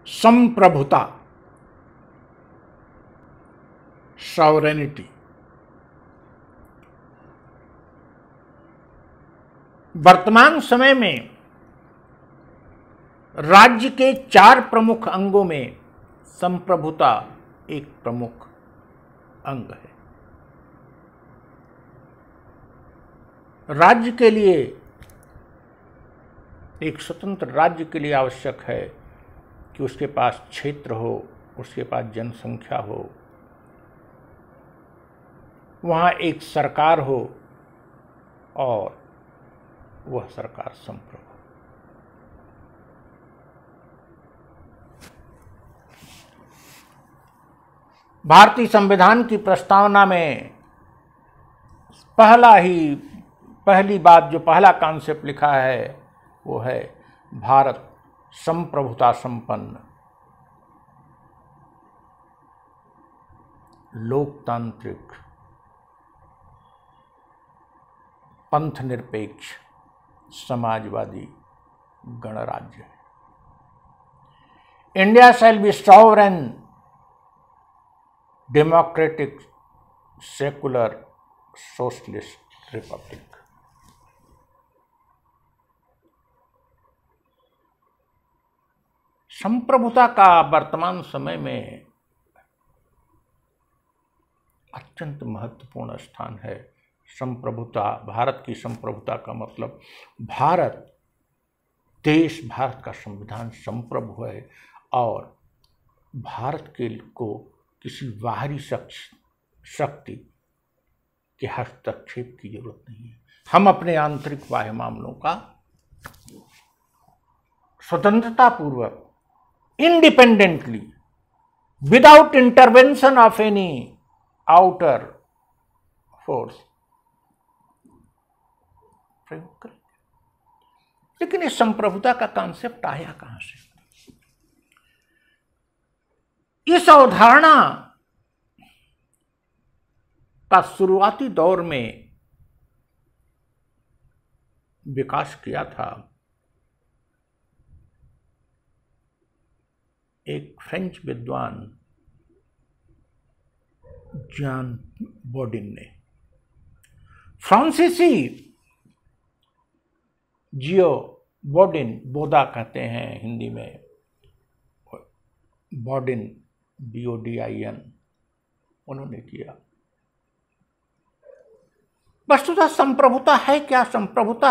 संप्रभुता, सॉवरेनिटी। वर्तमान समय में राज्य के 4 प्रमुख अंगों में संप्रभुता एक प्रमुख अंग है। राज्य के लिए, एक स्वतंत्र राज्य के लिए आवश्यक है कि उसके पास क्षेत्र हो, उसके पास जनसंख्या हो, वहाँ एक सरकार हो और वह सरकार संप्रभु। भारतीय संविधान की प्रस्तावना में पहली बात, जो पहला कॉन्सेप्ट लिखा है वो है भारत संप्रभुता संपन्न, लोकतांत्रिक, पंथ निरपेक्ष, समाजवादी गणराज्य है। India shall be sovereign, democratic, secular, socialist Republic. संप्रभुता का वर्तमान समय में अत्यंत महत्वपूर्ण स्थान है। संप्रभुता, भारत की संप्रभुता का मतलब भारत देश, भारत का संविधान संप्रभु है और भारत को किसी बाहरी शक्ति के हस्तक्षेप की जरूरत नहीं है। हम अपने आंतरिक बाह्य मामलों का स्वतंत्रता पूर्वक, independently, without intervention of any outer force प्रयोग करें। लेकिन इस संप्रभुता का कॉन्सेप्ट आया कहां से? इस अवधारणा का शुरुआती दौर में विकास किया था एक फ्रेंच विद्वान जॉन बॉडिन ने। फ्रांसीसी जियो बॉडिन, बोदा कहते हैं हिंदी में, बॉडिन BODIN, उन्होंने किया। वस्तुतः संप्रभुता है क्या? संप्रभुता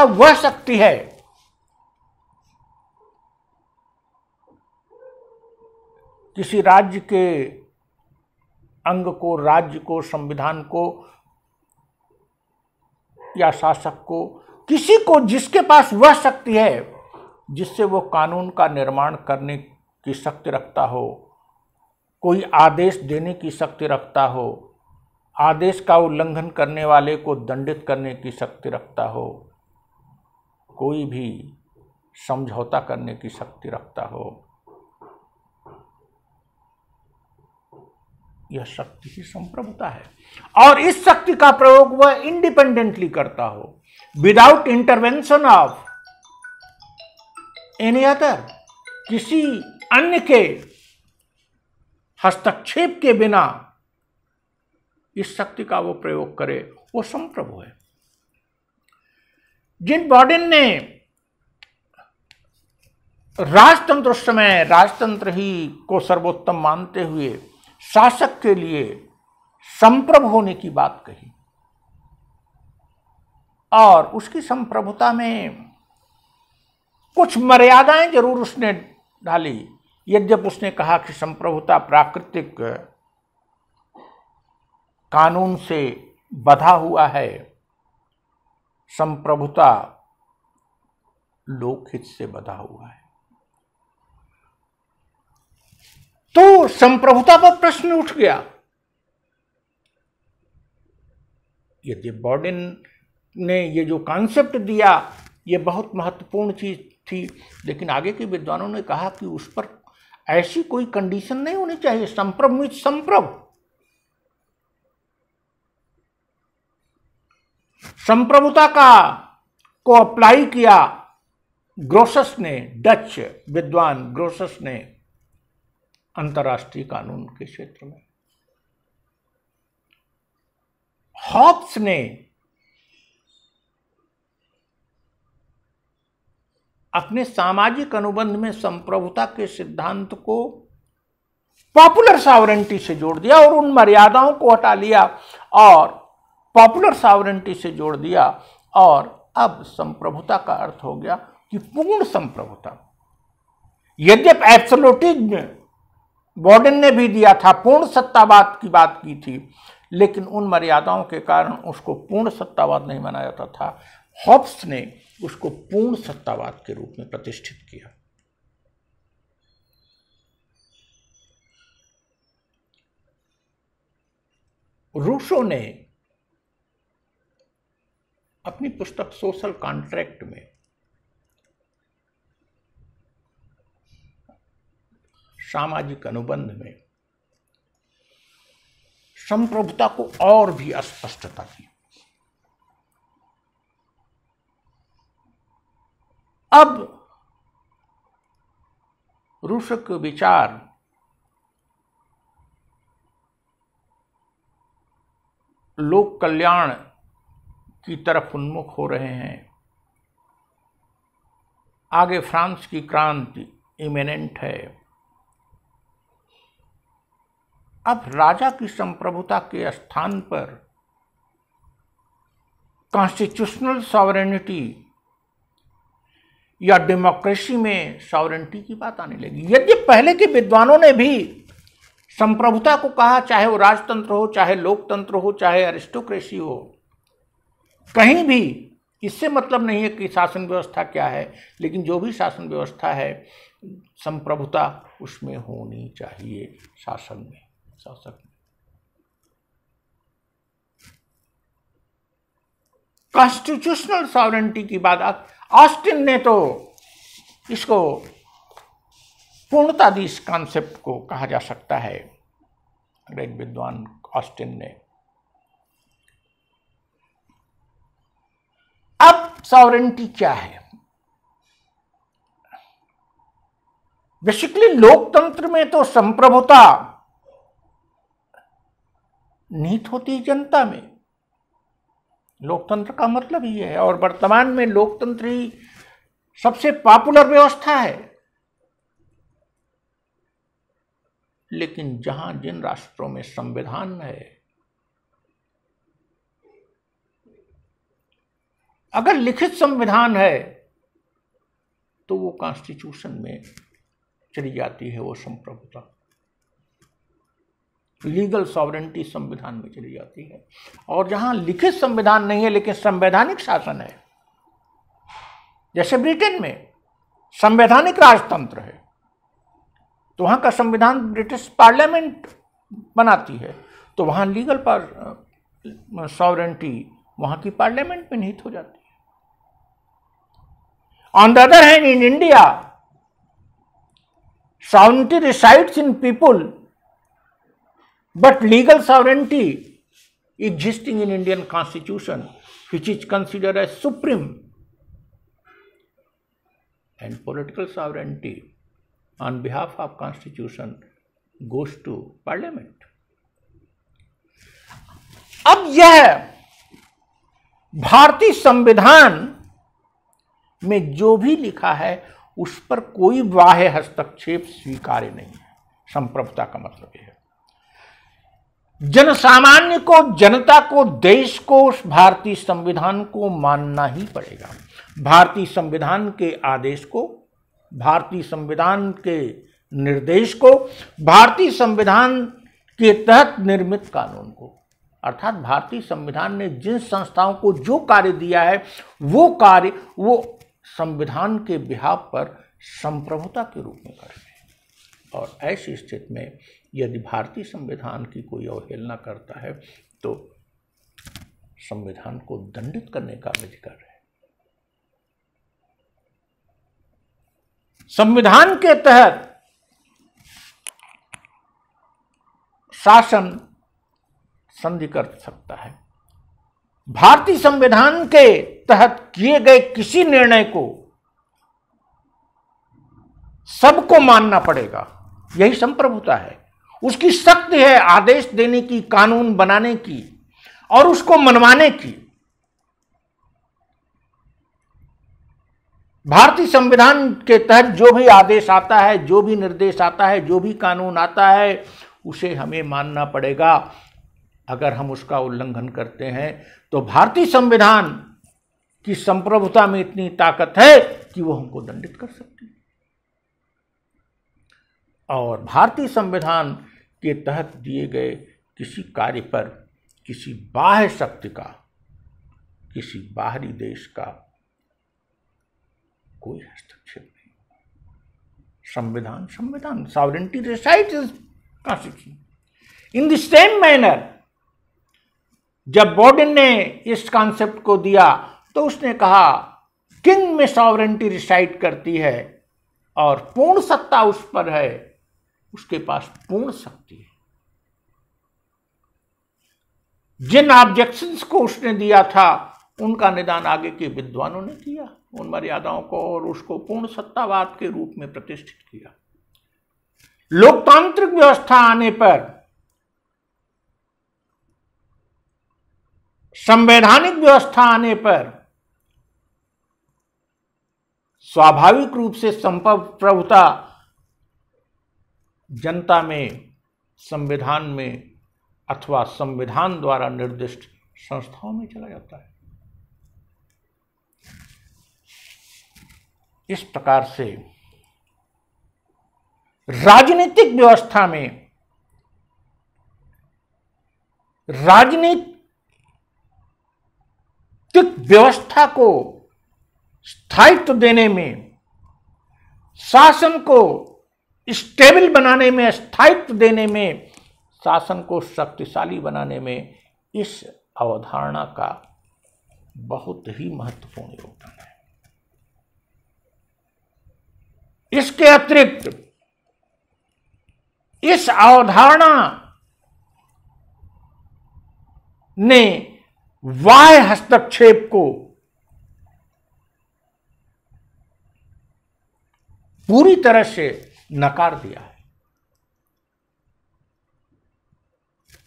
वह शक्ति है किसी राज्य के अंग को, राज्य को, संविधान को या शासक को, किसी को, जिसके पास वह शक्ति है जिससे वो कानून का निर्माण करने की शक्ति रखता हो, कोई आदेश देने की शक्ति रखता हो, आदेश का उल्लंघन करने वाले को दंडित करने की शक्ति रखता हो, कोई भी समझौता करने की शक्ति रखता हो, यह शक्ति की संप्रभुता है। और इस शक्ति का प्रयोग वह इंडिपेंडेंटली करता हो, without intervention of any other, किसी अन्य के हस्तक्षेप के बिना इस शक्ति का वो प्रयोग करे, वो संप्रभु है। जिन बॉडिन ने राजतंत्र, उस समय राजतंत्र ही को सर्वोत्तम मानते हुए शासक के लिए संप्रभु होने की बात कही और उसकी संप्रभुता में कुछ मर्यादाएं जरूर उसने डाली। यद्यपि उसने कहा कि संप्रभुता प्राकृतिक कानून से बंधा हुआ है, संप्रभुता लोकहित से बंधा हुआ है। तो संप्रभुता पर प्रश्न उठ गया। यदि बॉडिन ने ये जो कॉन्सेप्ट दिया, ये बहुत महत्वपूर्ण चीज थी, लेकिन आगे के विद्वानों ने कहा कि उस पर ऐसी कोई कंडीशन नहीं होनी चाहिए। संप्रभु में संप्रभु, संप्रभुता को अप्लाई किया ग्रोसस ने, डच विद्वान ग्रोसस ने अंतर्राष्ट्रीय कानून के क्षेत्र में, हॉब्स ने अपने सामाजिक अनुबंध में संप्रभुता के सिद्धांत को पॉपुलर सॉवरेंटी से जोड़ दिया और उन मर्यादाओं को हटा लिया और पॉपुलर सॉवरेंटी से जोड़ दिया, और अब संप्रभुता का अर्थ हो गया कि पूर्ण संप्रभुता। यद्यपि एब्सोल्यूटिज्म बॉर्डन ने भी दिया था, पूर्ण सत्तावाद की बात की थी, लेकिन उन मर्यादाओं के कारण उसको पूर्ण सत्तावाद नहीं माना जाता था। हॉब्स ने उसको पूर्ण सत्तावाद के रूप में प्रतिष्ठित किया। रूसो ने अपनी पुस्तक सोशल कॉन्ट्रैक्ट में सामाजिक अनुबंध में संप्रभुता को और भी स्पष्टता दी। अब रूसो के विचार लोक कल्याण की तरफ उन्मुख हो रहे हैं। आगे फ्रांस की क्रांति इमिनेंट है। अब राजा की संप्रभुता के स्थान पर कॉन्स्टिट्यूशनल सॉवरेनिटी या डेमोक्रेसी में सॉवरेनिटी की बात आने लगी। यदि पहले के विद्वानों ने भी संप्रभुता को कहा, चाहे वो राजतंत्र हो, चाहे लोकतंत्र हो, चाहे अरिस्टोक्रेसी हो, कहीं भी इससे मतलब नहीं है कि शासन व्यवस्था क्या है, लेकिन जो भी शासन व्यवस्था है संप्रभुता उसमें होनी चाहिए। शासन में कॉन्स्टिट्यूशनल सॉवरेनिटी की बात ऑस्टिन ने तो इसको पूर्णता दी। इस कॉन्सेप्ट को कहा जा सकता है, ग्रेट विद्वान ऑस्टिन ने। अब सॉवरेनिटी क्या है? बेसिकली लोकतंत्र में तो संप्रभुता निहित होती है जनता में। लोकतंत्र का मतलब ही है, और वर्तमान में लोकतंत्र ही सबसे पॉपुलर व्यवस्था है। लेकिन जहां जिन राष्ट्रों में संविधान है, अगर लिखित संविधान है तो वो कॉन्स्टिट्यूशन में चली जाती है, वो संप्रभुता लीगल सॉवरेनिटी संविधान में चली जाती है। और जहां लिखित संविधान नहीं है लेकिन संवैधानिक शासन है, जैसे ब्रिटेन में संवैधानिक राजतंत्र है, तो वहां का संविधान ब्रिटिश पार्लियामेंट बनाती है, तो वहां लीगल सॉवरेनिटी वहां की पार्लियामेंट में निहित हो जाती है। On the other hand, in India sovereignty resides in people, but legal sovereignty existing in Indian Constitution, which is considered as supreme, and political sovereignty on behalf of Constitution goes to Parliament. अब यह भारतीय संविधान में जो भी लिखा है उस पर कोई बाह्य हस्तक्षेप स्वीकार्य नहीं है। संप्रभुता का मतलब यह है जनसामान्य को, जनता को, देश को उस भारतीय संविधान को मानना ही पड़ेगा। भारतीय संविधान के आदेश को, भारतीय संविधान के निर्देश को, भारतीय संविधान के तहत निर्मित कानून को, अर्थात भारतीय संविधान ने जिन संस्थाओं को जो कार्य दिया है वो कार्य वो संविधान के बिहाफ पर संप्रभुता के रूप में करते हैं। और ऐसी स्थिति में यदि भारतीय संविधान की कोई अवहेलना करता है तो संविधान को दंडित करने का अधिकार है। संविधान के तहत शासन संधि कर सकता है। भारतीय संविधान के तहत किए गए किसी निर्णय को सबको मानना पड़ेगा, यही संप्रभुता है। उसकी शक्ति है आदेश देने की, कानून बनाने की और उसको मनवाने की। भारतीय संविधान के तहत जो भी आदेश आता है, जो भी निर्देश आता है, जो भी कानून आता है, उसे हमें मानना पड़ेगा। अगर हम उसका उल्लंघन करते हैं तो भारतीय संविधान की संप्रभुता में इतनी ताकत है कि वो हमको दंडित कर सकती है। और भारतीय संविधान के तहत दिए गए किसी कार्य पर किसी बाह्य शक्ति का, किसी बाहरी देश का कोई हस्तक्षेप नहीं। संविधान संविधान, sovereignty resides in constitution. In the same manner जब बोर्डन ने इस कॉन्सेप्ट को दिया तो उसने कहा किंग में सॉवरेनिटी रिसाइड करती है और पूर्ण सत्ता उस पर है, उसके पास पूर्ण शक्ति है। जिन ऑब्जेक्शंस को उसने दिया था उनका निदान आगे के विद्वानों ने किया, उन मर्यादाओं को, और उसको पूर्ण सत्तावाद के रूप में प्रतिष्ठित किया। लोकतांत्रिक व्यवस्था आने पर, संवैधानिक व्यवस्था आने पर स्वाभाविक रूप से संप्रभुता जनता में, संविधान में अथवा संविधान द्वारा निर्दिष्ट संस्थाओं में चला जाता है। इस प्रकार से राजनीतिक व्यवस्था में, राजनीतिक व्यवस्था को स्थायित्व देने में, शासन को स्टेबल बनाने में, स्थायित्व देने में, शासन को शक्तिशाली बनाने में इस अवधारणा का बहुत ही महत्वपूर्ण योगदान है। इसके अतिरिक्त इस अवधारणा ने बाह्य हस्तक्षेप को पूरी तरह से नकार दिया है।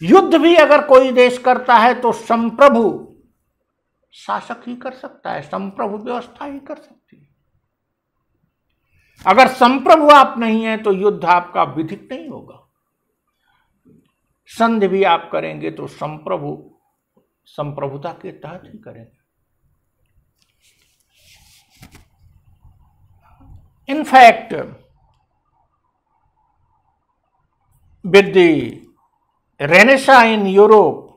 युद्ध भी अगर कोई देश करता है तो संप्रभु शासक ही कर सकता है, संप्रभु व्यवस्था ही कर सकती है। अगर संप्रभु आप नहीं है तो युद्ध आपका विधिक नहीं होगा। संधि भी आप करेंगे तो संप्रभुता के तहत ही करेंगे। In fact with the Renaissance in Europe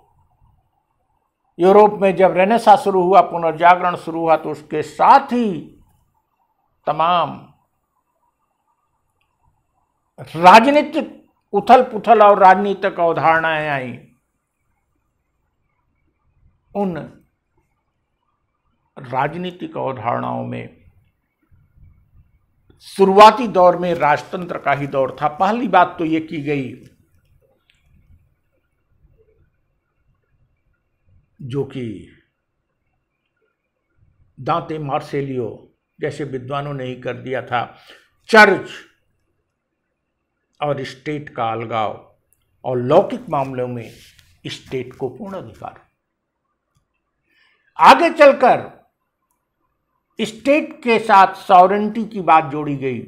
में जब रेनेसा शुरू हुआ, पुनर्जागरण शुरू हुआ, तो उसके साथ ही तमाम राजनीतिक उथल पुथल और राजनीतिक अवधारणाएं आई। उन राजनीतिक अवधारणाओं में शुरुआती दौर में राजतंत्र का ही दौर था। पहली बात तो यह की गई, जो कि दांते मार्सेलियो जैसे विद्वानों ने ही कर दिया था, चर्च और स्टेट का अलगाव और लौकिक मामलों में स्टेट को पूर्ण अधिकार। आगे चलकर स्टेट के साथ सॉवरेनिटी की बात जोड़ी गई,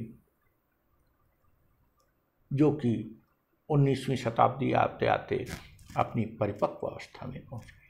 जो कि 19वीं शताब्दी आते आते अपनी परिपक्व अवस्था में पहुंच गई।